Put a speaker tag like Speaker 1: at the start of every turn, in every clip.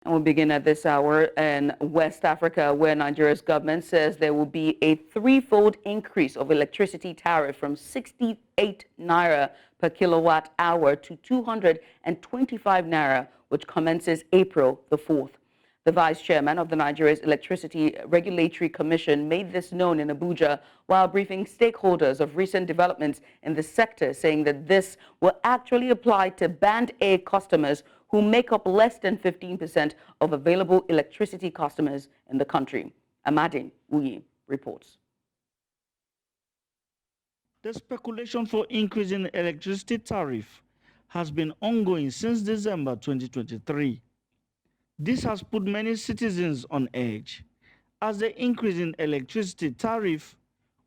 Speaker 1: And we'll begin at this hour in West Africa, where Nigeria's government says there will be a threefold increase of electricity tariff from 68 naira per kilowatt hour to 225 naira, which commences April the 4th. The vice chairman of the Nigeria's Electricity Regulatory Commission made this known in Abuja while briefing stakeholders of recent developments in the sector, saying that this will actually apply to Band A customers who make up less than 15% of available electricity customers in the country. Amadin Uyi reports.
Speaker 2: The speculation for increasing electricity tariff has been ongoing since December 2023. This has put many citizens on edge, as the increase in electricity tariff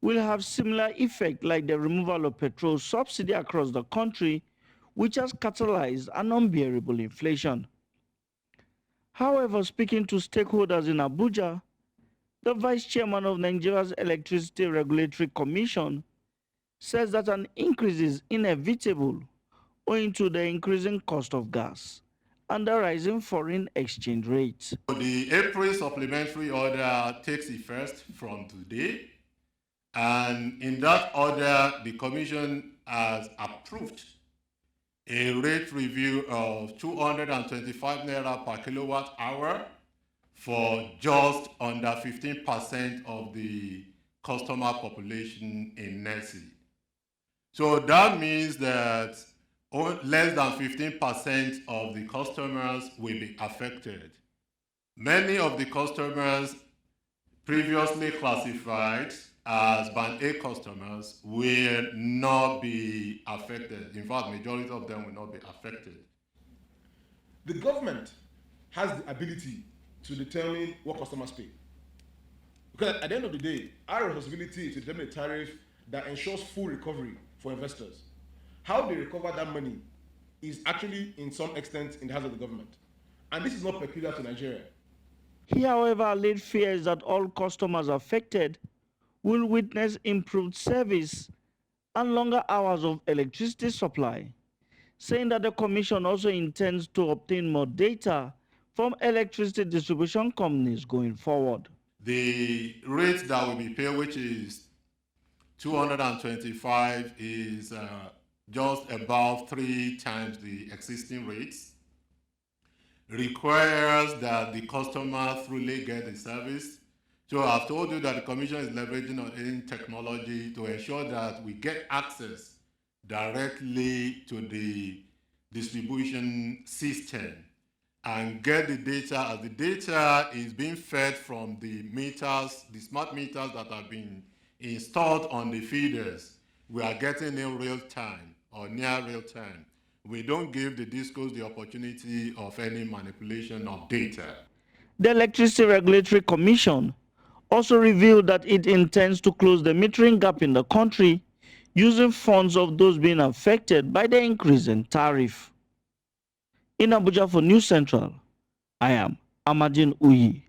Speaker 2: will have similar effect like the removal of petrol subsidy across the country, which has catalyzed an unbearable inflation. However, speaking to stakeholders in Abuja, the vice chairman of Nigeria's Electricity Regulatory Commission says that an increase is inevitable owing to the increasing cost of gas and the rising foreign exchange rates.
Speaker 3: The April supplementary order takes effect from today, and in that order, the Commission has approved a rate review of 225 naira per kilowatt hour for just under 15% of the customer population in NESI. So that means that less than 15% of the customers will be affected. Many of the customers previously classified as Band A customers will not be affected. In fact, majority of them will not be affected.
Speaker 4: The government has the ability to determine what customers pay. Because at the end of the day, our responsibility is to determine a tariff that ensures full recovery for investors. How they recover that money is actually, in some extent, in the hands of the government. And this is not peculiar to Nigeria.
Speaker 2: He, however, allayed fears that all customers affected will witness improved service and longer hours of electricity supply, saying that the Commission also intends to obtain more data from electricity distribution companies going forward.
Speaker 3: The rate that will be paid, which is 225, is just about 3 times the existing rates. Requires that the customer truly get the service. So I've told you that the Commission is leveraging on technology to ensure that we get access directly to the distribution system and get the data. As the data is being fed from the meters, the smart meters that have been installed on the feeders, we are getting in real time or near real time. We don't give the discos the opportunity of any manipulation of data.
Speaker 2: The Electricity Regulatory Commission also revealed that it intends to close the metering gap in the country using funds of those being affected by the increase in tariff. In Abuja for News Central, I am Amadin Uyi.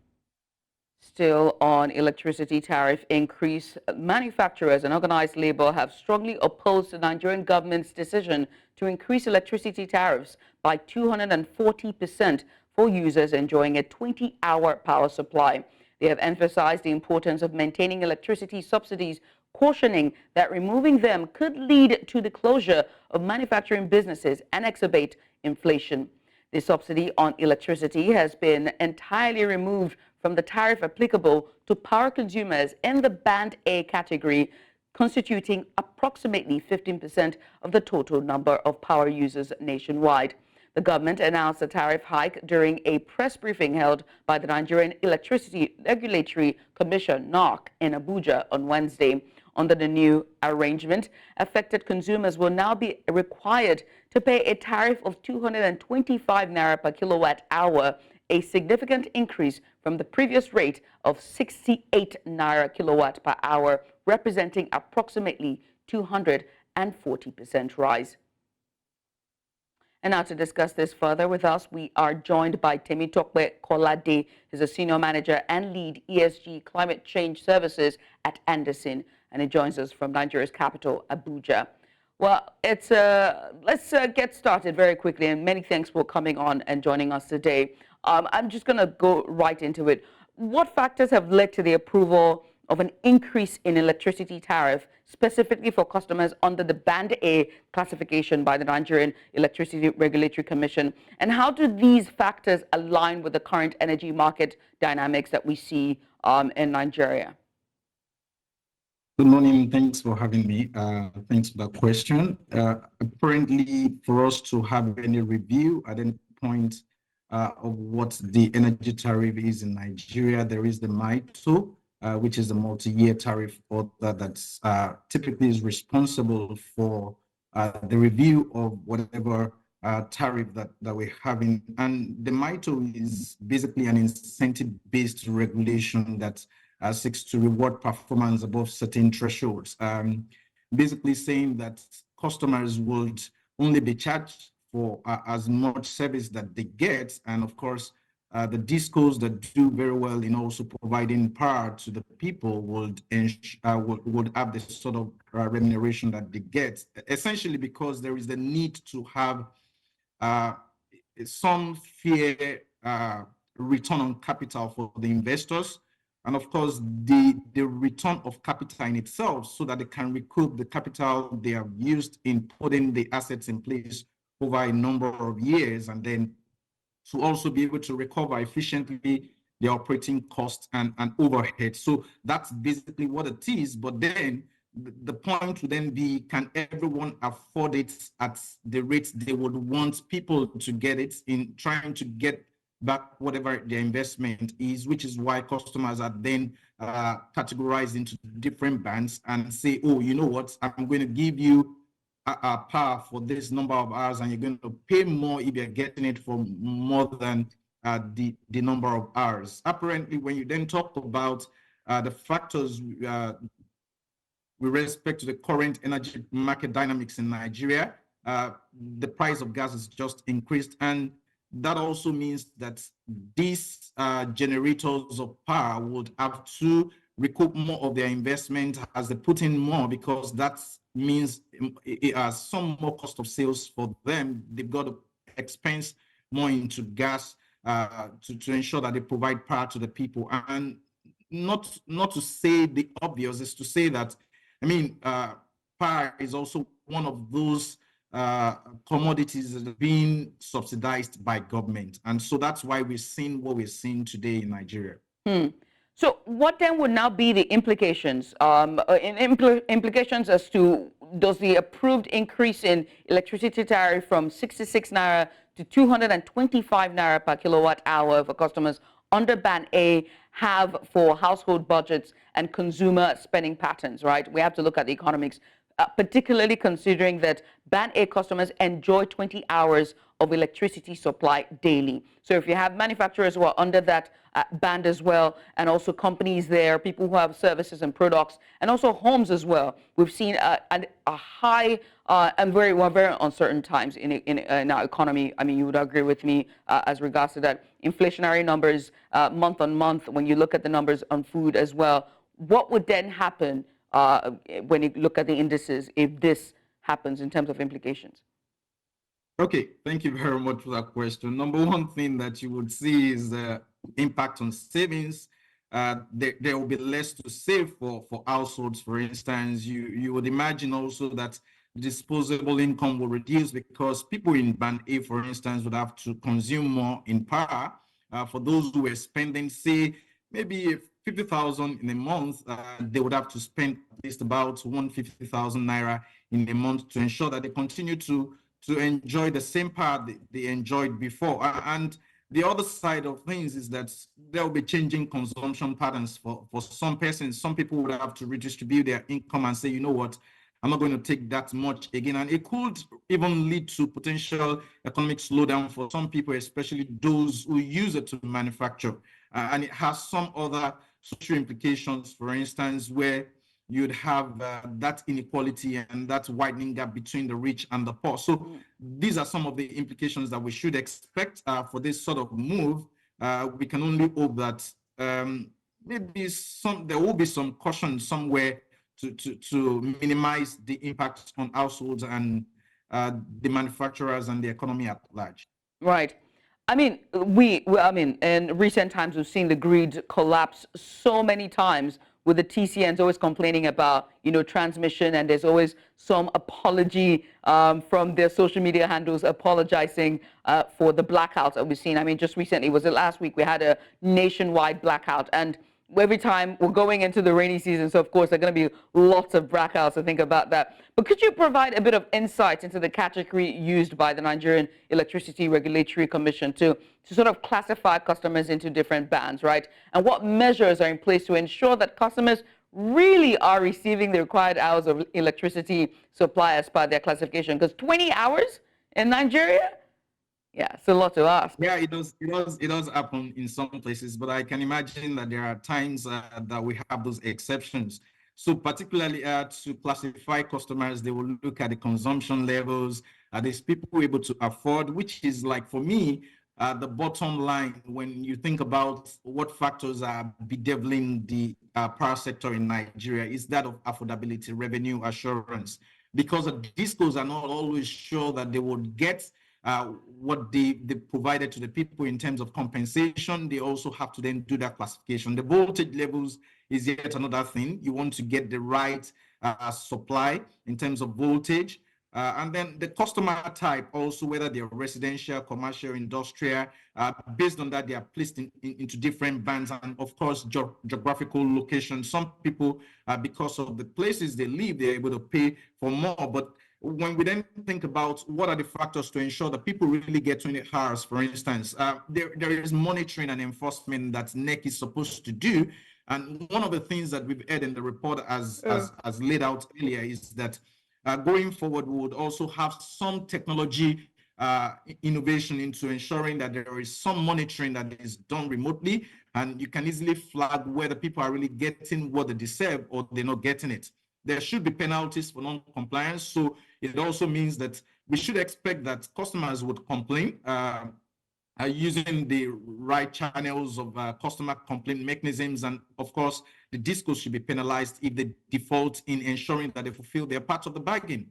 Speaker 1: Still on electricity tariff increase, manufacturers and organized labor have strongly opposed the Nigerian government's decision to increase electricity tariffs by 240% for users enjoying a 20-hour power supply. They have emphasized the importance of maintaining electricity subsidies, cautioning that removing them could lead to the closure of manufacturing businesses and exacerbate inflation. The subsidy on electricity has been entirely removed from the tariff applicable to power consumers in the Band A category, constituting approximately 15% of the total number of power users nationwide. The government announced a tariff hike during a press briefing held by the Nigerian Electricity Regulatory Commission, NERC, in Abuja on Wednesday. Under the new arrangement, affected consumers will now be required to pay a tariff of 225 naira per kilowatt hour, a significant increase from the previous rate of 68 naira kilowatt per hour, representing approximately 240% rise. And now to discuss this further with us, we are joined by Temitope Kolade. He's a senior manager and lead ESG climate change services at Anderson, and he joins us from Nigeria's capital, Abuja. Well, let's get started very quickly, and many thanks for coming on and joining us today. I'm just going to go right into it. What factors have led to the approval of an increase in electricity tariff, specifically for customers under the Band A classification by the Nigerian Electricity Regulatory Commission? And how do these factors align with the current energy market dynamics that we see in Nigeria?
Speaker 5: Good morning. Thanks for having me. Thanks for that question. Apparently, for us to have any review at any point of what the energy tariff is in Nigeria, there is the MITO, which is the multi-year tariff order that's typically is responsible for the review of whatever tariff that we're having. And the MITO is basically an incentive-based regulation that seeks to reward performance above certain thresholds. Basically saying that customers would only be charged for as much service that they get. And of course, the discos that do very well in also providing power to the people would have this sort of remuneration that they get, essentially because there is the need to have some fair return on capital for the investors. And of course, the return of capital in itself, so that they can recoup the capital they have used in putting the assets in place over a number of years, and then to also be able to recover efficiently the operating costs and overhead. So that's basically what it is. But then the point would then be, can everyone afford it at the rates they would want people to get it, in trying to get back whatever their investment is, which is why customers are then categorized into different bands and say, oh, you know what, I'm going to give you power for this number of hours, and you're going to pay more if you're getting it for more than the number of hours. Apparently, when you then talk about the factors with respect to the current energy market dynamics in Nigeria, the price of gas has just increased, and that also means that these generators of power would have to recoup more of their investment as they put in more, because that means it has some more cost of sales for them. They've got to expense more into gas to ensure that they provide power to the people. And not to say the obvious, is to say that, I mean, power is also one of those commodities that are being subsidized by government. And so that's why we're seeing what we're seeing today in Nigeria.
Speaker 1: So what then would now be the implications? Implications as to, does the approved increase in electricity tariff from 66 naira to 225 naira per kilowatt hour for customers under Band A have for household budgets and consumer spending patterns, right? We have to look at the economics, particularly considering that Band A customers enjoy 20 hours of electricity supply daily. So if you have manufacturers who are under that band as well, and also companies there, people who have services and products, and also homes as well, we've seen a high and we're very uncertain times in our economy. I mean, you would agree with me as regards to that. Inflationary numbers month on month, when you look at the numbers on food as well. What would then happen when you look at the indices if this happens in terms of implications?
Speaker 5: Okay, thank you very much for that question. Number one thing that you would see is the impact on savings. There will be less to save for households. For instance, you would imagine also that disposable income will reduce, because people in Band A, for instance, would have to consume more in power. For those who were spending, say, maybe 50,000 in a month, they would have to spend at least about 150,000 naira in a month to ensure that they continue to enjoy the same power they enjoyed before. And the other side of things is that there will be changing consumption patterns for some persons. Some people would have to redistribute their income and say, you know what, I'm not going to take that much again. And it could even lead to potential economic slowdown for some people, especially those who use it to manufacture. And it has some other social implications, for instance, where you'd have that inequality and that widening gap between the rich and the poor. So these are some of the implications that we should expect for this sort of move. We can only hope that maybe there will be some caution somewhere to minimize the impact on households and the manufacturers and the economy at large.
Speaker 1: Right. I mean, I mean, in recent times, we've seen the grid collapse so many times with the TCNs always complaining about, transmission, and there's always some apology from their social media handles apologizing for the blackouts that we've seen. I mean, just recently, was it last week, we had a nationwide blackout, and every time we're going into the rainy season, so of course there are going to be lots of blackouts to think about that. But could you provide a bit of insight into the category used by the Nigerian Electricity Regulatory Commission to sort of classify customers into different bands, right? And what measures are in place to ensure that customers really are receiving the required hours of electricity supply as per their classification? Because 20 hours in Nigeria? Yeah, it's a lot to ask.
Speaker 5: Yeah, it does happen in some places, but I can imagine that there are times that we have those exceptions. So particularly to classify customers, they will look at the consumption levels. Are these people able to afford, which is like, for me, the bottom line when you think about what factors are bedeviling the power sector in Nigeria, is that of affordability, revenue assurance, because the discos are not always sure that they would get what they provided to the people in terms of compensation. They also have to then do that classification. The voltage levels is yet another thing. You want to get the right supply in terms of voltage. And then the customer type also, whether they're residential, commercial, industrial, based on that, they are placed into different bands. And of course, geographical location. Some people, because of the places they live, they're able to pay for more. But when we then think about what are the factors to ensure that people really get 20 hours, for instance, there is monitoring and enforcement that NEC is supposed to do. And one of the things that we've heard in the report as laid out earlier is that going forward, we would also have some technology innovation into ensuring that there is some monitoring that is done remotely, and you can easily flag whether people are really getting what they deserve or they're not getting it. There should be penalties for non-compliance. So it also means that we should expect that customers would complain using the right channels of customer complaint mechanisms. And of course, the discos should be penalized if they default in ensuring that they fulfill their part of the bargain.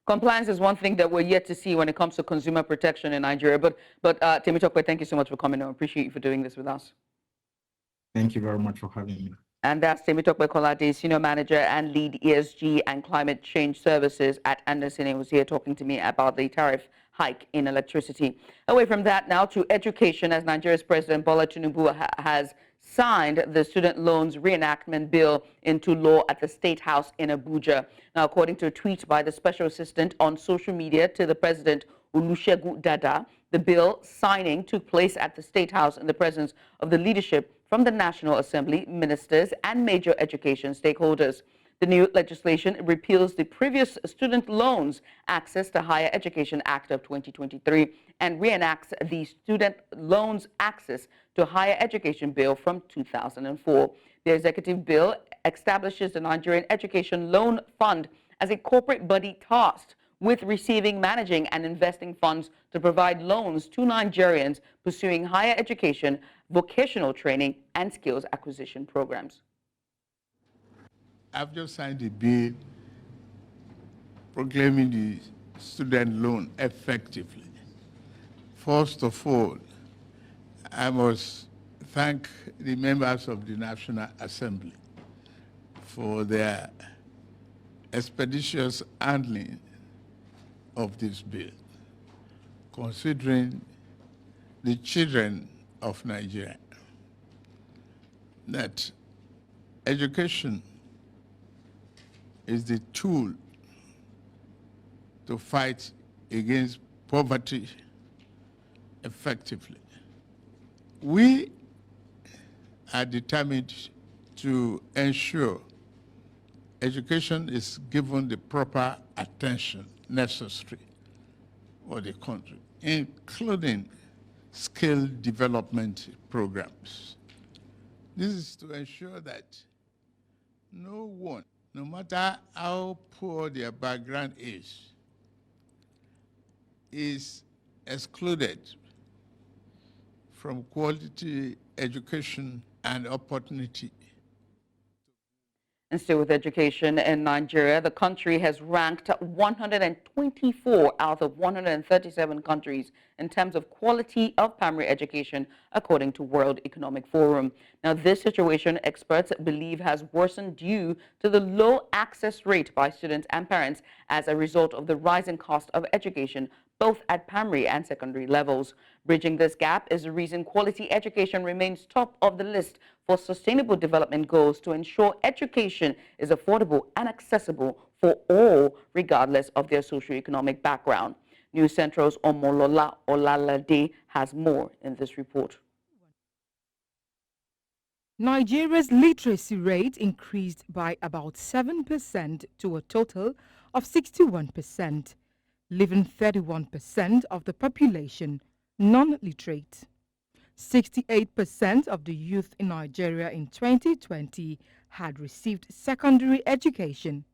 Speaker 1: Compliance is one thing that we're yet to see when it comes to consumer protection in Nigeria. But Temitope, thank you so much for coming on. I appreciate you for doing this with us.
Speaker 5: Thank you very much for having me.
Speaker 1: And that's Temitope Kolade, Senior Manager and Lead ESG and Climate Change Services at Anderson. He was here talking to me about the tariff hike in electricity. Away from that now to education, as Nigeria's President Bola Tinubu has signed the student loans reenactment bill into law at the State House in Abuja. Now, according to a tweet by the Special Assistant on social media to the President, Olusegun Dada, the bill signing took place at the State House in the presence of the leadership from the National Assembly, ministers, and major education stakeholders. The new legislation repeals the previous Student Loans Access to Higher Education Act of 2023 and reenacts the Student Loans Access to Higher Education Bill from 2004. The executive bill establishes the Nigerian Education Loan Fund as a corporate body tasked with receiving, managing, and investing funds to provide loans to Nigerians pursuing higher education, vocational training, and skills acquisition programs.
Speaker 6: I've just signed a bill proclaiming the student loan effectively. First of all, I must thank the members of the National Assembly for their expeditious handling of this bill, considering the children of Nigeria, that education is the tool to fight against poverty effectively. We are determined to ensure education is given the proper attention necessary for the country, including skill development programs. This is to ensure that no one, no matter how poor their background is excluded from quality education and opportunity.
Speaker 1: And still with education in Nigeria, the country has ranked 124 out of 137 countries in terms of quality of primary education, according to World Economic Forum. Now, this situation, experts believe, has worsened due to the low access rate by students and parents as a result of the rising cost of education, both at primary and secondary levels. Bridging this gap is the reason quality education remains top of the list for sustainable development goals to ensure education is affordable and accessible for all, regardless of their socioeconomic background. News Central's Omolola Olalade has more in this report.
Speaker 7: Nigeria's literacy rate increased by about 7% to a total of 61%, leaving 31% of the population non-literate. 68% of the youth in Nigeria in 2020 had received secondary education,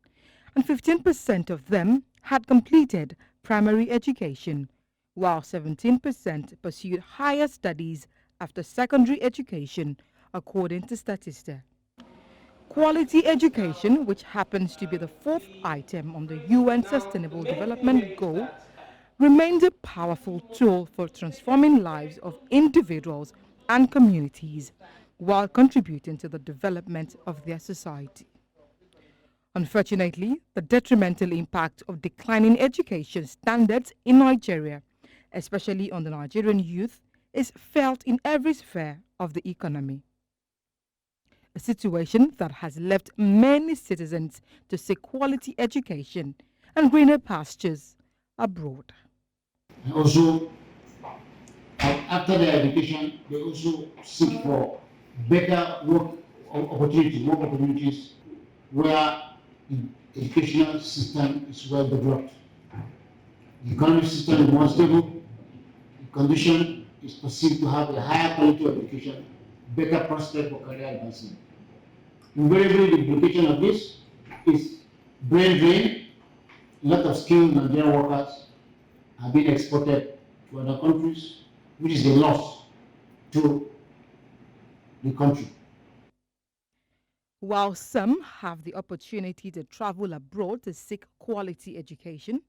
Speaker 7: and 15% of them had completed primary education, while 17% pursued higher studies after secondary education, according to Statista. Quality education, which happens to be the fourth item on the UN Sustainable Development Goal, remains a powerful tool for transforming lives of individuals and communities while contributing to the development of their society. Unfortunately, the detrimental impact of declining education standards in Nigeria, especially on the Nigerian youth, is felt in every sphere of the economy. A situation that has left many citizens to seek quality education and greener pastures abroad.
Speaker 8: Also, after their education, they also seek for better work opportunities where the educational system is well developed. The economic system is more stable, the condition is perceived to have a higher quality of education, better prospect for career advancement. Invariably, the implication of this is brain drain. A lot of skilled Nigerian workers have been exported to other countries, which is a loss to the country.
Speaker 7: While some have the opportunity to travel abroad to seek quality education,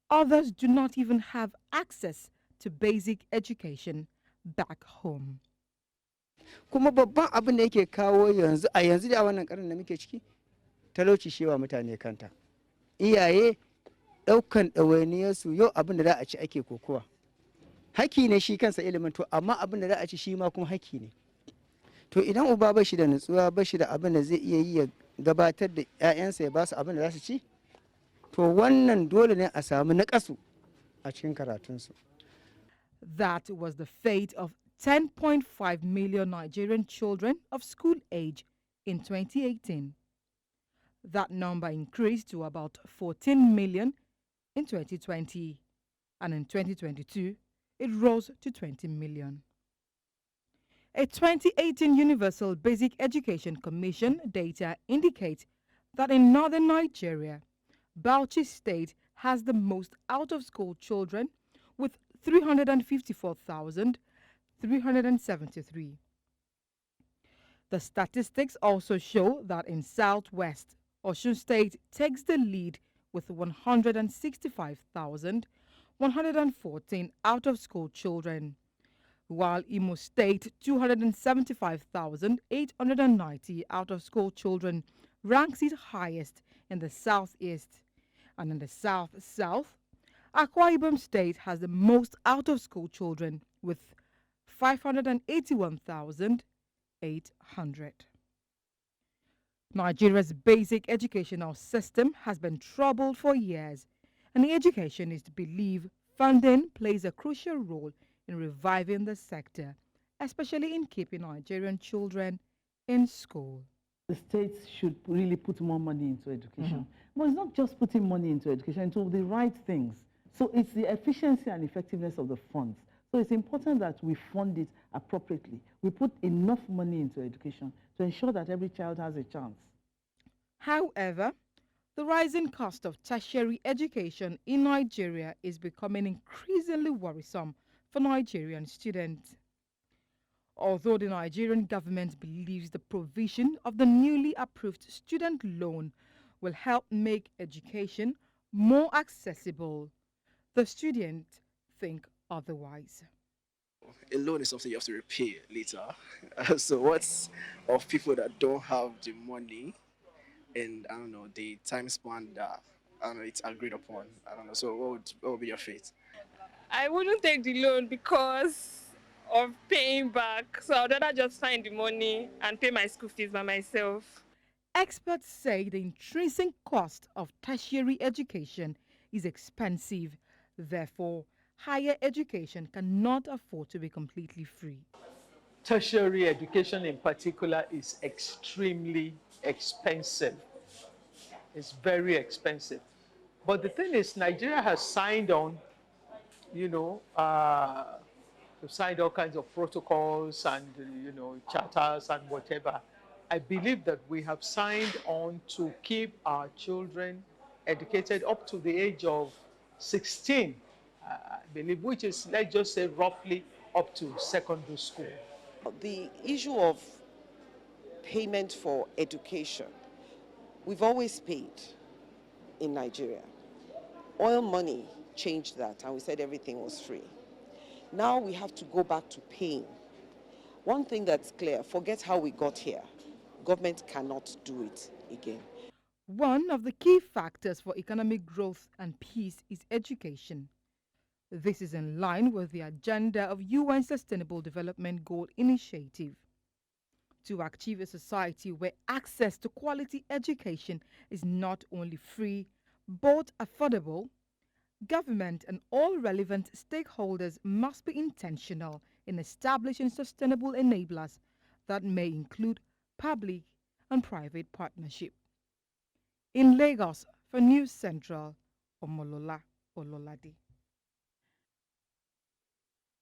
Speaker 7: others do not even have access to basic education back home.
Speaker 9: Kuma babban abin da yake kawo yanzu a yanzu da wannan karin da muke ciki talauci shewa mutane kanta. Iyaye daukan ɗawainiyar su yau abin da za a ci ake kokowa. Haki ne shi kansa ilimin to amma abin da za a ci shi ma kuma haki ne. To idan uba ba shi da nutsuwa ba shi da abin da zai iya yi ya gabatar da ƴaƴansa ya ba su abin da za su ci, to wannan dole ne a samu naƙasu a cikin karatunsu.
Speaker 7: That was the fate of 10.5 million Nigerian children of school age in 2018. That number increased to about 14 million in 2020, and in 2022, it rose to 20 million. A 2018 Universal Basic Education Commission data indicate that in northern Nigeria, Bauchi State has the most out-of-school children with 354,373. The statistics also show that in Southwest, Osun State takes the lead with 165,114 out-of-school children, while Imo State 275,890 out-of-school children ranks it highest in the Southeast. And in the South-South, Akwa Ibom State has the most out-of-school children with 581,800. Nigeria's basic educational system has been troubled for years, and the educationists believe funding plays a crucial role in reviving the sector, especially in keeping Nigerian children in school.
Speaker 10: The states should really put more money into education. But it's not just putting money into education, into the right things. So it's the efficiency and effectiveness of the funds. So it's important that we fund it appropriately. We put enough money into education to ensure that every child has a chance.
Speaker 7: However, the rising cost of tertiary education in Nigeria is becoming increasingly worrisome for Nigerian students. Although the Nigerian government believes the provision of the newly approved student loan will help make education more accessible, the students think otherwise.
Speaker 11: A loan is something you have to repay later. So what's of people that don't have the money and I don't know the time span that I don't know it's agreed upon. I don't know. So what would be your fate?
Speaker 12: I wouldn't take the loan because of paying back. So I'd rather just find the money and pay my school fees by myself.
Speaker 7: Experts say the intrinsic cost of tertiary education is expensive. Therefore, higher education cannot afford to be completely free.
Speaker 13: Tertiary education in particular is extremely expensive. It's very expensive. But the thing is, Nigeria has signed on, signed all kinds of protocols and, charters and whatever. I believe that we have signed on to keep our children educated up to the age of 16, I believe, which is, let's just say, roughly up to secondary school.
Speaker 14: The issue of payment for education, we've always paid in Nigeria. Oil money changed that, and we said everything was free. Now we have to go back to paying. One thing that's clear, forget how we got here. Government cannot do it again.
Speaker 7: One of the key factors for economic growth and peace is education. This is in line with the agenda of UN Sustainable Development Goal Initiative. To achieve a society where access to quality education is not only free but affordable, government and all relevant stakeholders must be intentional in establishing sustainable enablers that may include public and private partnership. In Lagos, for News Central, Omolola Ololade.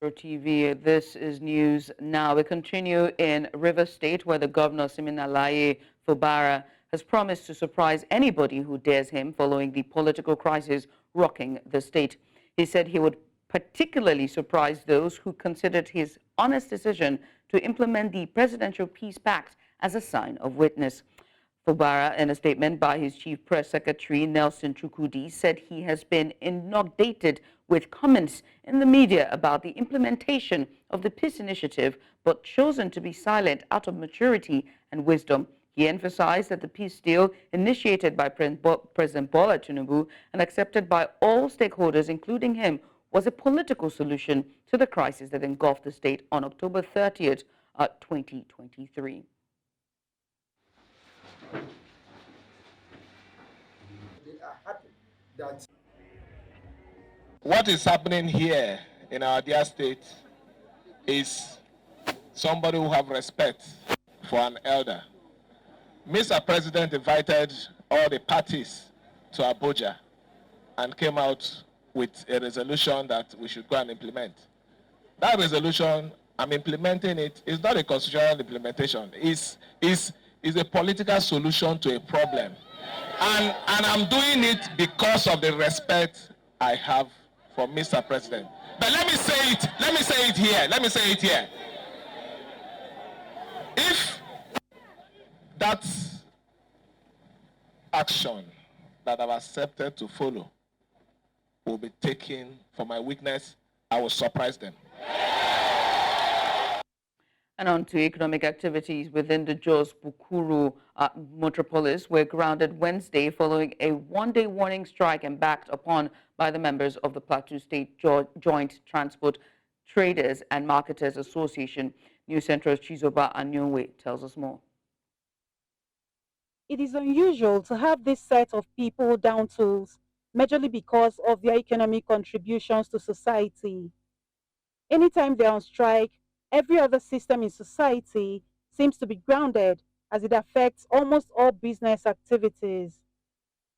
Speaker 1: TV, this is news now. We continue in Rivers State, where the governor, Siminalayi Fubara, has promised to surprise anybody who dares him following the political crisis rocking the state. He said he would particularly surprise those who considered his honest decision to implement the Presidential Peace Pact as a sign of weakness. Fubara, in a statement by his chief press secretary, Nelson Chukwudi, said he has been inundated with comments in the media about the implementation of the peace initiative, but chosen to be silent out of maturity and wisdom. He emphasized that the peace deal initiated by President Bola Tinubu and accepted by all stakeholders, including him, was a political solution to the crisis that engulfed the state on October 30th, 2023.
Speaker 15: What is happening here in our dear state is somebody who have respect for an elder. Mr. President invited all the parties to Abuja and came out with a resolution that we should go and implement. That resolution, I'm implementing it, is not a constitutional implementation. It's a political solution to a problem. And I'm doing it because of the respect I have for Mr. President. But let me say it here. If that action that I've accepted to follow will be taken for my weakness, I will surprise them.
Speaker 1: And on to economic activities within the Jos Bukuru metropolis were grounded Wednesday following a one-day warning strike embarked upon by the members of the Plateau State Joint Transport Traders and Marketers Association. News Central's Chizoba Anyonwe tells us more.
Speaker 16: It is unusual to have this set of people down tools, majorly because of their economic contributions to society. Anytime they're on strike, every other system in society seems to be grounded as it affects almost all business activities.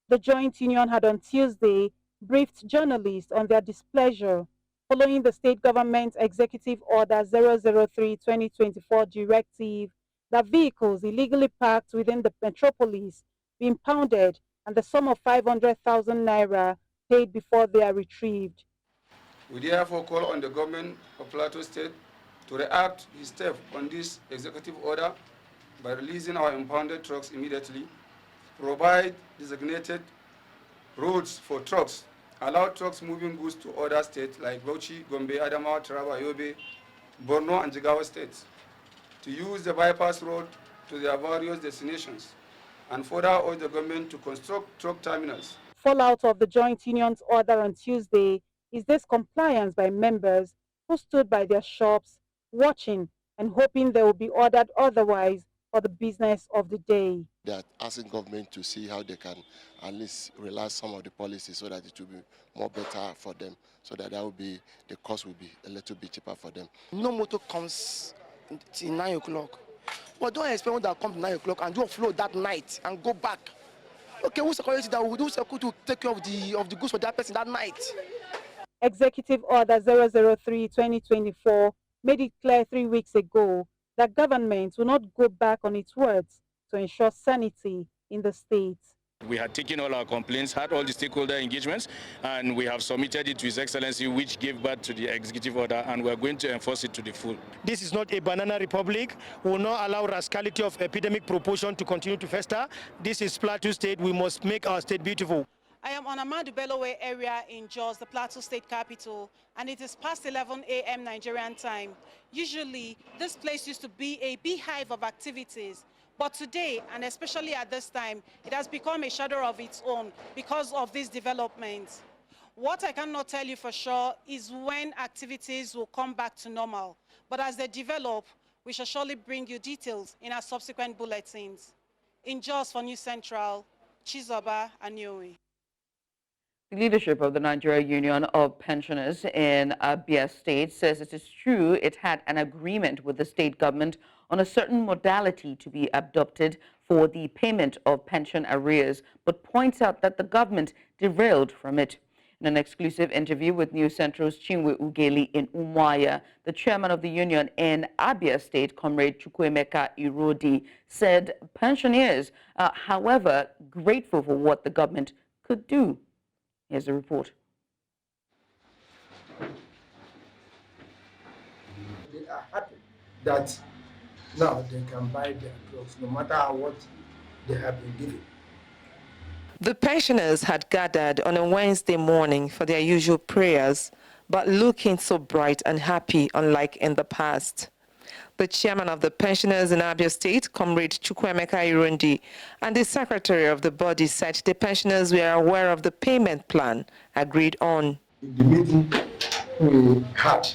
Speaker 16: The joint union had on Tuesday briefed journalists on their displeasure following the state government's Executive Order 003/2024 directive that vehicles illegally parked within the metropolis be impounded and the sum of 500,000 naira paid before they are retrieved.
Speaker 17: We therefore call on the government of Plateau State to react his step on this executive order by releasing our impounded trucks immediately, provide designated roads for trucks, allow trucks moving goods to other states like Bauchi, Gombe, Adamawa, Taraba, Yobe, Borno, and Jigawa states to use the bypass road to their various destinations, and further urge the government to construct truck terminals.
Speaker 16: Fallout of the joint union's order on Tuesday is discompliance by members who stood by their shops, watching and hoping they will be ordered otherwise for the business of the day.
Speaker 18: They are asking government to see how they can at least relax some of the policies so that it will be more better for them, so that will be, the cost will be a little bit cheaper for them.
Speaker 19: No motor comes till 9 o'clock. But don't expect one that comes 9 o'clock and do a flow that night and go back. Okay, who's security that will do to take care of the goods for that person that night?
Speaker 16: Executive Order 003/2024 made it clear 3 weeks ago that government will not go back on its words to ensure sanity in the state.
Speaker 20: We had taken all our complaints, had all the stakeholder engagements, and we have submitted it to His Excellency, which gave birth to the executive order, and we're going to enforce it to the full.
Speaker 21: This is not a banana republic. We will not allow rascality of epidemic proportion to continue to fester. This is Plateau State. We must make our state beautiful.
Speaker 22: I am on Ahmadu Bello area in Jos, the Plateau State capital, and it is past 11 a.m. Nigerian time. Usually, this place used to be a beehive of activities. But today, and especially at this time, it has become a shadow of its own because of these developments. What I cannot tell you for sure is when activities will come back to normal. But as they develop, we shall surely bring you details in our subsequent bulletins. In Jos for News Central, Chizoba Anyowe.
Speaker 1: The leadership of the Nigerian Union of Pensioners in Abia State says it is true it had an agreement with the state government on a certain modality to be adopted for the payment of pension arrears, but points out that the government derailed from it. In an exclusive interview with News Central's Chinwe Ugeli in Umuahia, the chairman of the union in Abia State, Comrade Chukwuemeka Irodi, said pensioners are, however, grateful for what the government could do. Here's the report.
Speaker 23: They are happy that now they can buy their clothes, no matter what they have been given.
Speaker 24: The pensioners had gathered on a Wednesday morning for their usual prayers, but looking so bright and happy, unlike in the past. The chairman of the pensioners in Abia State, Comrade Chukwuemeka Irodi, and the secretary of the body said the pensioners were aware of the payment plan agreed on.
Speaker 23: In the meeting we had,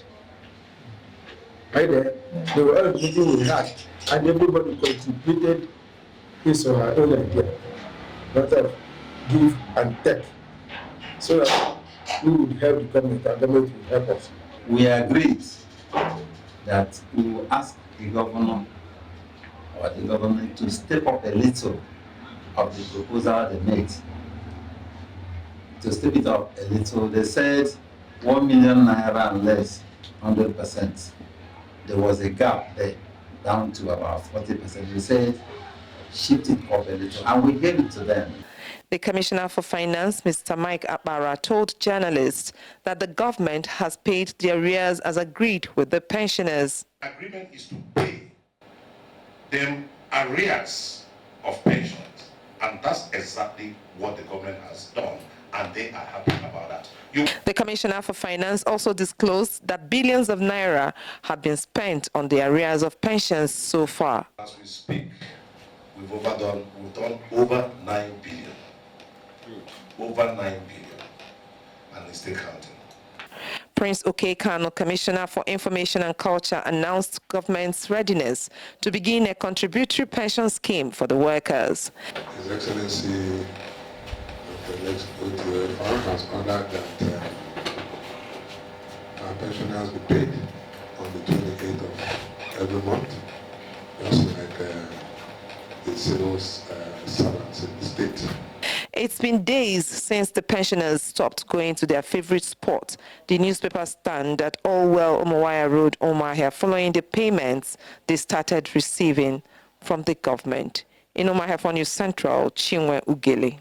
Speaker 23: right there, they were all the meeting we had, and everybody contributed his or her own idea, not of give and take, so that we would help the government and the government would help us.
Speaker 25: We agreed that we will ask the governor or the government to step up a little of the proposal they made. To step it up a little, they said 1 million naira and less, 100%. There was a gap there, down to about 40%. We said shift it up a little, and we gave it to them.
Speaker 24: The Commissioner for Finance, Mr. Mike Abara, told journalists that the government has paid the arrears as agreed with the pensioners.
Speaker 26: The agreement is to pay them arrears of pensions, and that's exactly what the government has done, and they are happy about that.
Speaker 24: The Commissioner for Finance also disclosed that billions of naira have been spent on the arrears of pensions so far.
Speaker 26: As we speak, we've done over 9 billion. Over 9 billion, and it's still counting.
Speaker 24: Prince Kano, Commissioner for Information and Culture, announced government's readiness to begin a contributory pension scheme for the workers.
Speaker 27: His Excellency, the OTFR has ordered that our pensioners be paid on the 28th of every month, just like the civil servants in the state.
Speaker 24: It's been days since the pensioners stopped going to their favorite spot, the newspaper stand at Allwell Umuahia Road, Umuahia, following the payments they started receiving from the government. In Umuahia for News Central, Chinwe Ugeli.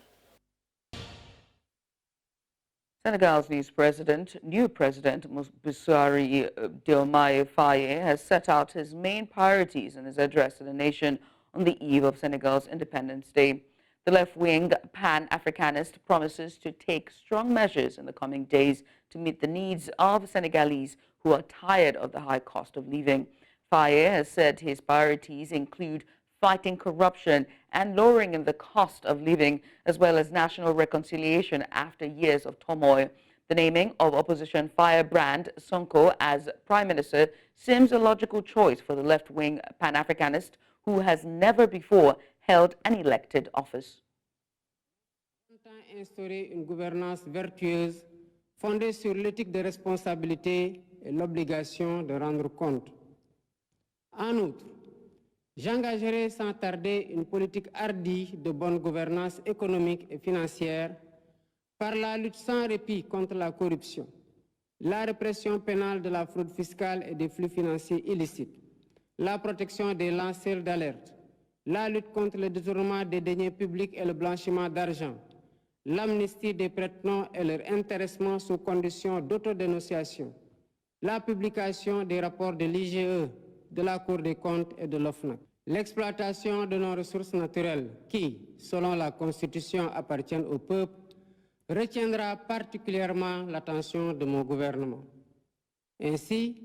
Speaker 1: Senegal's new president, Bassirou Diomaye Faye, has set out his main priorities in his address to the nation on the eve of Senegal's Independence Day. The left-wing Pan-Africanist promises to take strong measures in the coming days to meet the needs of Senegalese who are tired of the high cost of living. Faye has said his priorities include fighting corruption and lowering the cost of living, as well as national reconciliation after years of turmoil. The naming of opposition firebrand Sonko as prime minister seems a logical choice for the left-wing Pan-Africanist who has never before held an elected office.
Speaker 2: Instaurer une gouvernance vertueuse fondée sur l'éthique de responsabilité et l'obligation de rendre compte. En outre, j'engagerai sans tarder une politique hardie de bonne gouvernance économique et financière par la lutte sans répit contre la corruption, la répression pénale de la fraude fiscale et des flux financiers illicites, la protection des lanceurs d'alerte, la lutte contre le détournement des deniers publics et le blanchiment d'argent, l'amnistie des prête-noms et leur intéressement sous condition d'autodénonciation, la publication des rapports de l'IGE, de la Cour des comptes et de l'OFNAC. L'exploitation de nos ressources naturelles qui, selon la Constitution, appartiennent au peuple, retiendra particulièrement l'attention de mon gouvernement. Ainsi,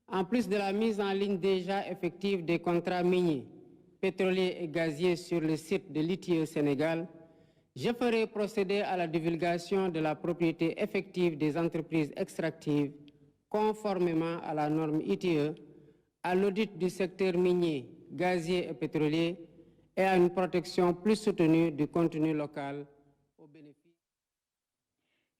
Speaker 2: en plus de la mise en ligne déjà effective des contrats miniers, pétroliers et gaziers sur le site de l'ITIE Sénégal, je ferai procéder à la divulgation de la propriété effective des entreprises extractives conformément à la norme ITIE, à l'audit du secteur minier, gazier et pétrolier et à une protection plus soutenue du contenu local au bénéfice.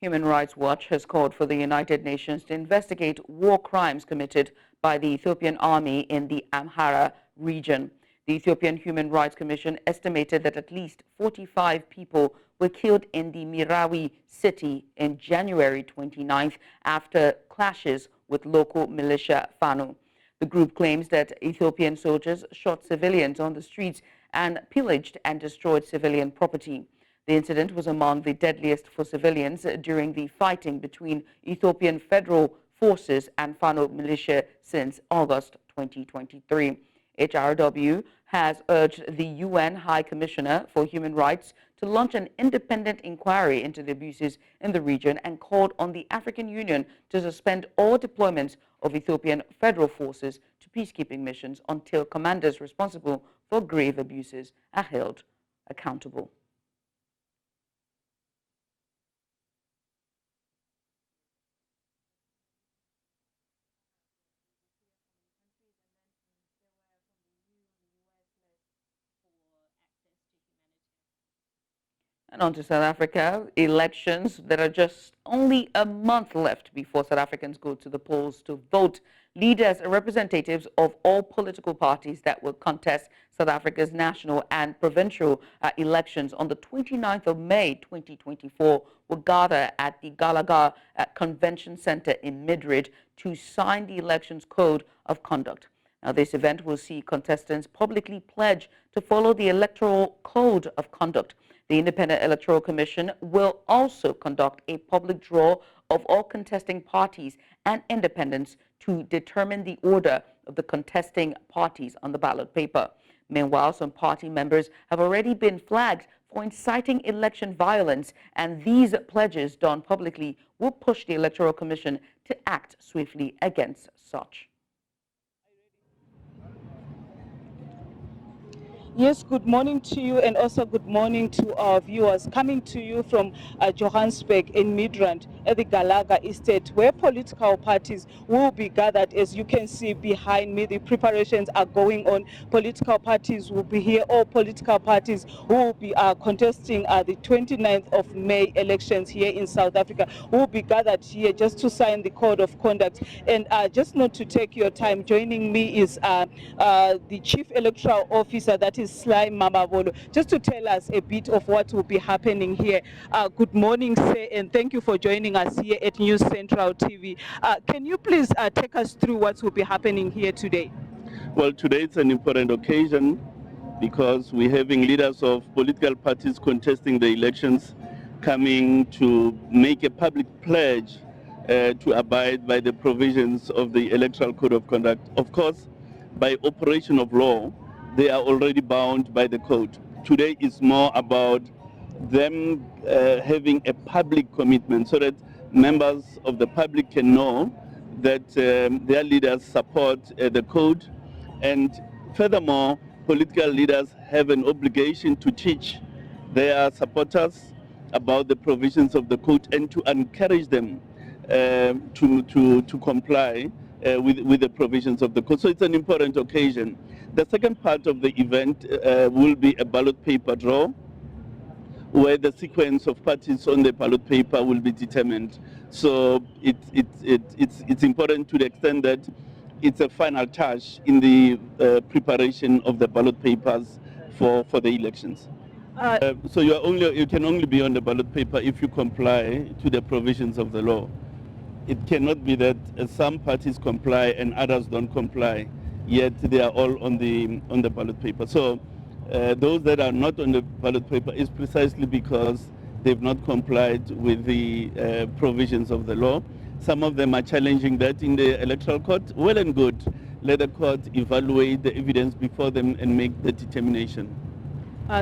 Speaker 1: Human Rights Watch has called for the United Nations to investigate war crimes committed by the Ethiopian army in the Amhara region. The Ethiopian Human Rights Commission estimated that at least 45 people were killed in the Mirawi city in January 29th after clashes with local militia Fano. The group claims that Ethiopian soldiers shot civilians on the streets and pillaged and destroyed civilian property. The incident was among the deadliest for civilians during the fighting between Ethiopian federal forces and Fano militia since August 2023. HRW has urged the UN High Commissioner for Human Rights to launch an independent inquiry into the abuses in the region and called on the African Union to suspend all deployments of Ethiopian federal forces to peacekeeping missions until commanders responsible for grave abuses are held accountable. And on to South Africa, elections that are just only a month left before South Africans go to the polls to vote. Leaders and representatives of all political parties that will contest South Africa's national and provincial elections on the 29th of May 2024 will gather at the Gallagher Convention Center in Madrid to sign the elections code of conduct. Now, this event will see contestants publicly pledge to follow the electoral code of conduct. The Independent Electoral Commission will also conduct a public draw of all contesting parties and independents to determine the order of the contesting parties on the ballot paper. Meanwhile, some party members have already been flagged for inciting election violence, and these pledges done publicly will push the Electoral Commission to act swiftly against such.
Speaker 3: Yes, good morning to you and also good morning to our viewers. Coming to you from Johannesburg in Midrand at the Gallagher Estate, where political parties will be gathered. As you can see behind me, the preparations are going on. Political parties will be here. All political parties will be contesting the 29th of May elections here in South Africa will be gathered here just to sign the code of conduct. And just not to take your time, joining me is the Chief Electoral Officer, that is Sly Mamavolo, just to tell us a bit of what will be happening here. Good morning, sir, and thank you for joining us here at News Central TV. Can you please take us through what will be happening here today?
Speaker 4: Well, today it's an important occasion because we're having leaders of political parties contesting the elections coming to make a public pledge to abide by the provisions of the Electoral Code of Conduct. Of course, by operation of law, they are already bound by the code. Today is more about them having a public commitment so that members of the public can know that their leaders support the code, and furthermore, political leaders have an obligation to teach their supporters about the provisions of the code and to encourage them to comply with the provisions of the code. So it's an important occasion. The second part of the event will be a ballot paper draw, where the sequence of parties on the ballot paper will be determined. So it's important to the extent that it's a final touch in the preparation of the ballot papers for the elections. So you can only be on the ballot paper if you comply to the provisions of the law. It cannot be that some parties comply and others don't comply, yet they are all on the ballot paper. So those that are not on the ballot paper is precisely because they've not complied with the provisions of the law. Some of them are challenging that in the electoral court. Well and good. Let the court evaluate the evidence before them and make the determination.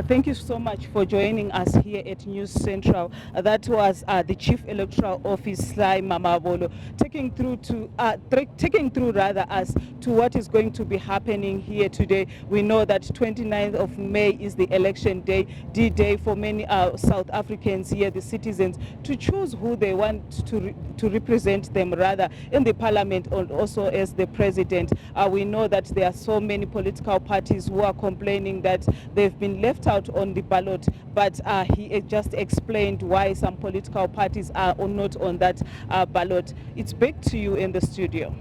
Speaker 3: Thank you so much for joining us here at News Central. That was the Chief Electoral Officer, Mamabolo, taking through us to what is going to be happening here today. We know that 29th of May is the election day, D-Day for many South Africans here, the citizens, to choose who they want to represent them, rather, in the parliament and also as the president. We know that there are so many political parties who are complaining that they've been left out on the ballot, but he just explained why some political parties are not on that ballot. It's back to you in the studio.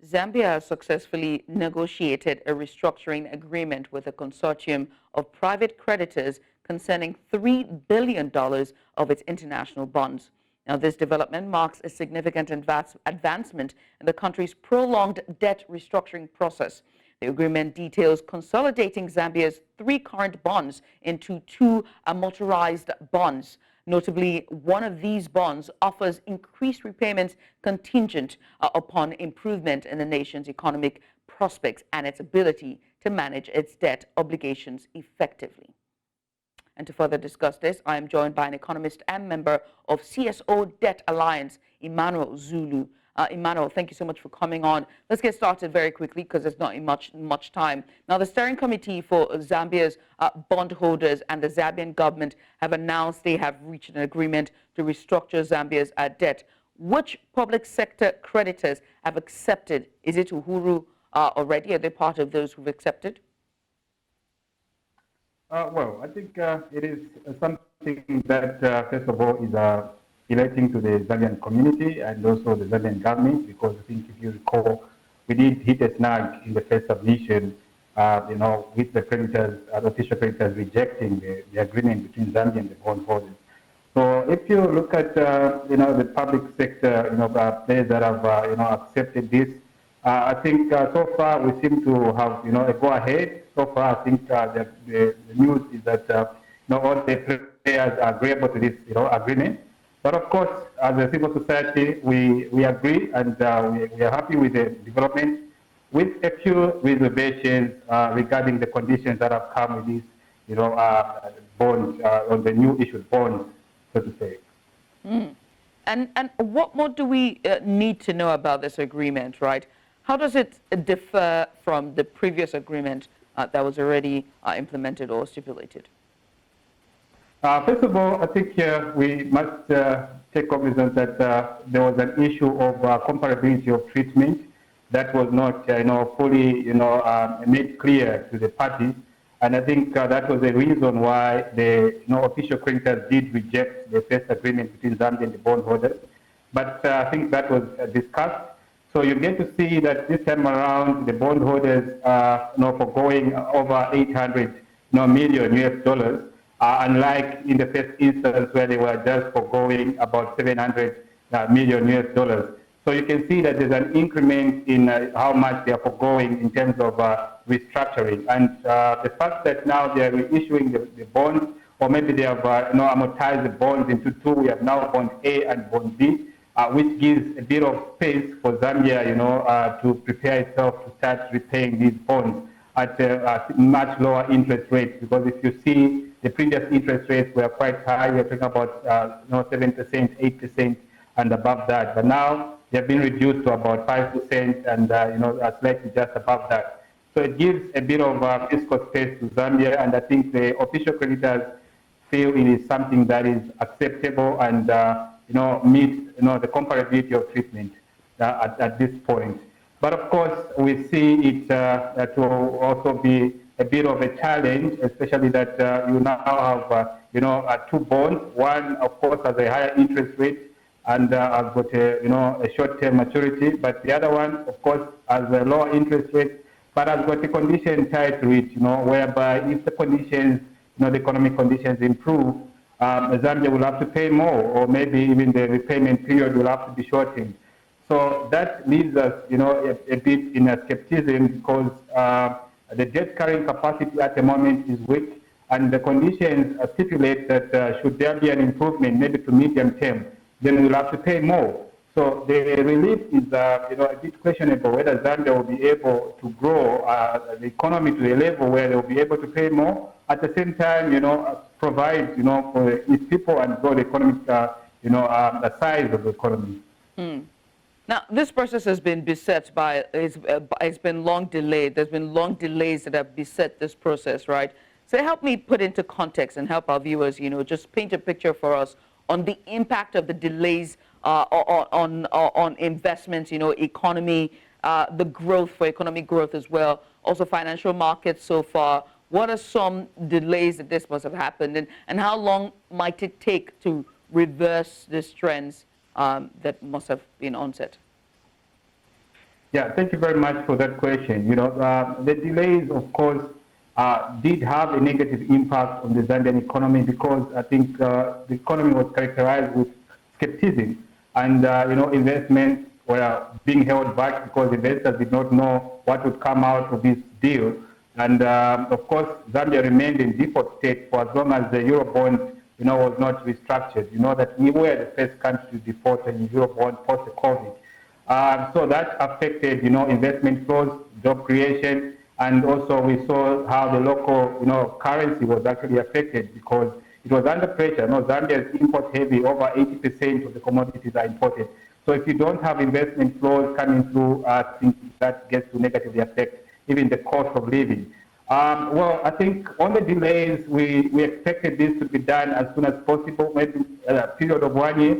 Speaker 1: Zambia successfully negotiated a restructuring agreement with a consortium of private creditors concerning $3 billion of its international bonds. Now, this development marks a significant advancement in the country's prolonged debt restructuring process. The agreement details consolidating Zambia's 3 current bonds into 2 amortized bonds. Notably, one of these bonds offers increased repayments contingent upon improvement in the nation's economic prospects and its ability to manage its debt obligations effectively. And to further discuss this, I am joined by an economist and member of CSO Debt Alliance, Emmanuel Zulu. Emmanuel, thank you so much for coming on. Let's get started very quickly because there's not much time. Now, the steering committee for Zambia's bondholders and the Zambian government have announced they have reached an agreement to restructure Zambia's debt. Which public sector creditors have accepted? Is it Uhuru already? Are they part of those who've accepted?
Speaker 5: Well, I think it is something that, first of all, is relating to the Zambian community and also the Zambian government, because I think if you recall, we did hit a snag in the first submission, with the creditors, official creditors rejecting the agreement between Zambia and the bondholders. So if you look at, the public sector, players that have, accepted this, I think so far we seem to have, a go-ahead. So far, I think the news is that, all the players are agreeable to this, agreement. But of course, as a civil society, we agree and we are happy with the development, with a few reservations regarding the conditions that have come with these, bonds, on the new issued bonds, so to say.
Speaker 1: And what more do we need to know about this agreement, right? How does it differ from the previous agreement that was already implemented or stipulated?
Speaker 5: First of all, I think we must take cognizance that there was an issue of comparability of treatment that was not, fully, made clear to the parties, and I think that was the reason why the official creditors did reject the first agreement between Zambia and the bondholders. But I think that was discussed. So you get to see that this time around the bondholders are foregoing over 800 million US dollars. Unlike in the first instance where they were just foregoing about 700 million US dollars. So you can see that there's an increment in how much they are foregoing in terms of restructuring. And the fact that now they are reissuing the bonds or maybe they have amortized the bonds into two. We have now bond A and bond B, which gives a bit of space for Zambia, to prepare itself to start repaying these bonds at much lower interest rates. Because if you see the previous interest rates were quite high, we're talking about 7%, 8%, and above that. But now they've been reduced to about 5% and slightly just above that. So it gives a bit of fiscal space to Zambia, and I think the official creditors feel it is something that is acceptable and meets the comparability of treatment at this point. But of course, we see it to also be a bit of a challenge, especially that you now have two bonds. One, of course, has a higher interest rate and has got a short-term maturity, but the other one, of course, has a lower interest rate, but has got a condition tied to it, whereby if the conditions, the economic conditions improve, Zambia will have to pay more, or maybe even the repayment period will have to be shortened. So that leaves us, a bit in a skepticism, because the debt carrying capacity at the moment is weak, and the conditions stipulate that should there be an improvement, maybe to medium term, then we'll have to pay more. So the relief is a bit questionable whether Zambia will be able to grow the economy to a level where they'll be able to pay more, at the same time, provide, for its people and grow the economic, the size of the economy.
Speaker 1: Mm. Now, this process has been beset by, it's been long delayed. There's been long delays that have beset this process, right? So help me put into context and help our viewers, just paint a picture for us on the impact of the delays on investments, economy, the growth for economic growth as well, also financial markets so far. What are some delays that this must have happened, and how long might it take to reverse these trends that must have been onset?
Speaker 5: Yeah, thank you very much for that question. The delays, of course, did have a negative impact on the Zambian economy, because I think the economy was characterized with skepticism, and investments were being held back because investors did not know what would come out of this deal. And of course, Zambia remained in default state for as long as the Eurobond was not restructured. That we were the first country to default in Eurobond post-COVID. So that affected, investment flows, job creation, and also we saw how the local, currency was actually affected because it was under pressure. Zambia is import heavy. Over 80% of the commodities are imported. So if you don't have investment flows coming through, I think that gets to negatively affect even the cost of living. Well, I think on the delays, we expected this to be done as soon as possible, maybe a period of 1 year,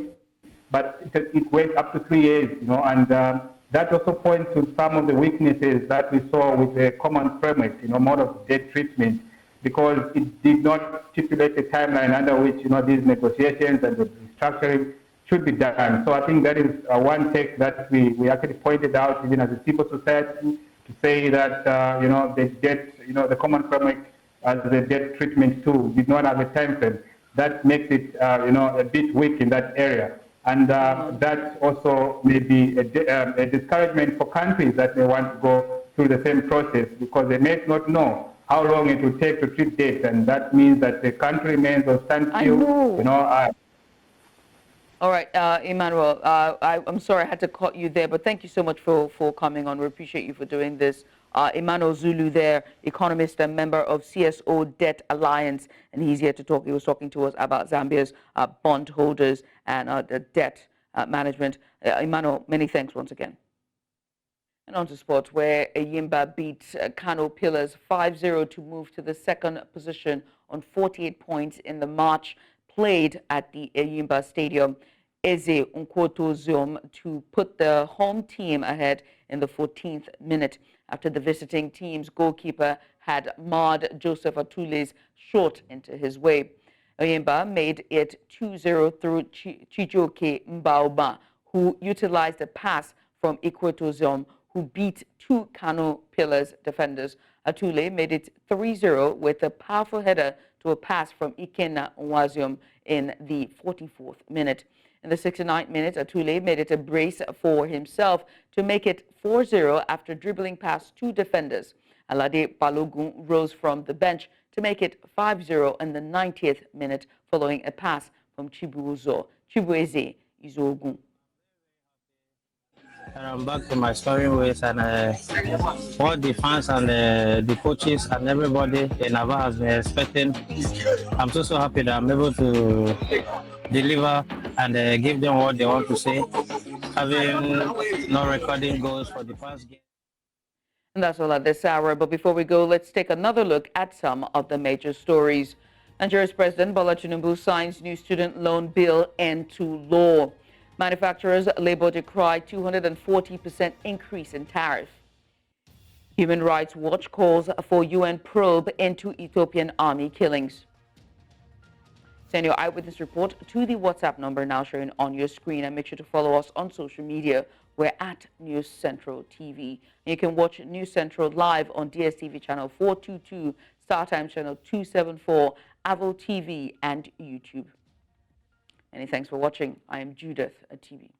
Speaker 5: but it went up to 3 years, and that also points to some of the weaknesses that we saw with the common framework, mode of debt treatment, because it did not stipulate a timeline under which, these negotiations and the restructuring should be done. So I think that is one take that we actually pointed out, even as a civil society, to say that, the debt, the common framework as the debt treatment tool did not have a time frame. That makes it, a bit weak in that area. And that also may be a discouragement for countries that may want to go through the same process, because they may not know how long it will take to treat debt, and that means that the country remains on standstill.
Speaker 1: All right, Emmanuel, I'm sorry I had to cut you there, but thank you so much for coming on. We appreciate you for doing this. Emmanuel Zulu there, economist and member of CSO Debt Alliance, and he's here to talk. He was talking to us about Zambia's bondholders and the debt management. Emmanuel, many thanks once again. And on to sports, where Enyimba beat Kano Pillars 5-0 to move to the second position on 48 points in the match played at the Enyimba Stadium. Eze Nkwotozom to put the home team ahead in the 14th minute after the visiting team's goalkeeper had marred Joseph Atule's shot into his way. Enyimba made it 2-0 through Chijoke Mbauma, who utilized a pass from Nkwotozom, who beat two Kano Pillars defenders. Atule made it 3-0 with a powerful header to a pass from Ikenna Nwazium in the 44th minute. In the 69th minute, Atule made it a brace for himself to make it 4-0 after dribbling past two defenders. Alade Balogun rose from the bench to make it 5-0 in the 90th minute following a pass from Chibueze Izogun.
Speaker 6: I'm back to my scoring ways, and what the fans and the coaches and everybody in Ava has been expecting. I'm so happy that I'm able to deliver and give them what they want to say, having no recording goals for the past game.
Speaker 1: And that's all at this hour. But before we go, let's take another look at some of the major stories. Nigeria's President Bola Tinubu signs new student loan bill into law. Manufacturers' labor decry 240% increase in tariff. Human Rights Watch calls for UN probe into Ethiopian army killings. Send your eyewitness report to the WhatsApp number now showing on your screen, and make sure to follow us on social media. We're at News Central TV. You can watch News Central live on DSTV channel 422, StarTimes channel 274, Avo TV, and YouTube. Many thanks for watching. I am Judith, Atibi.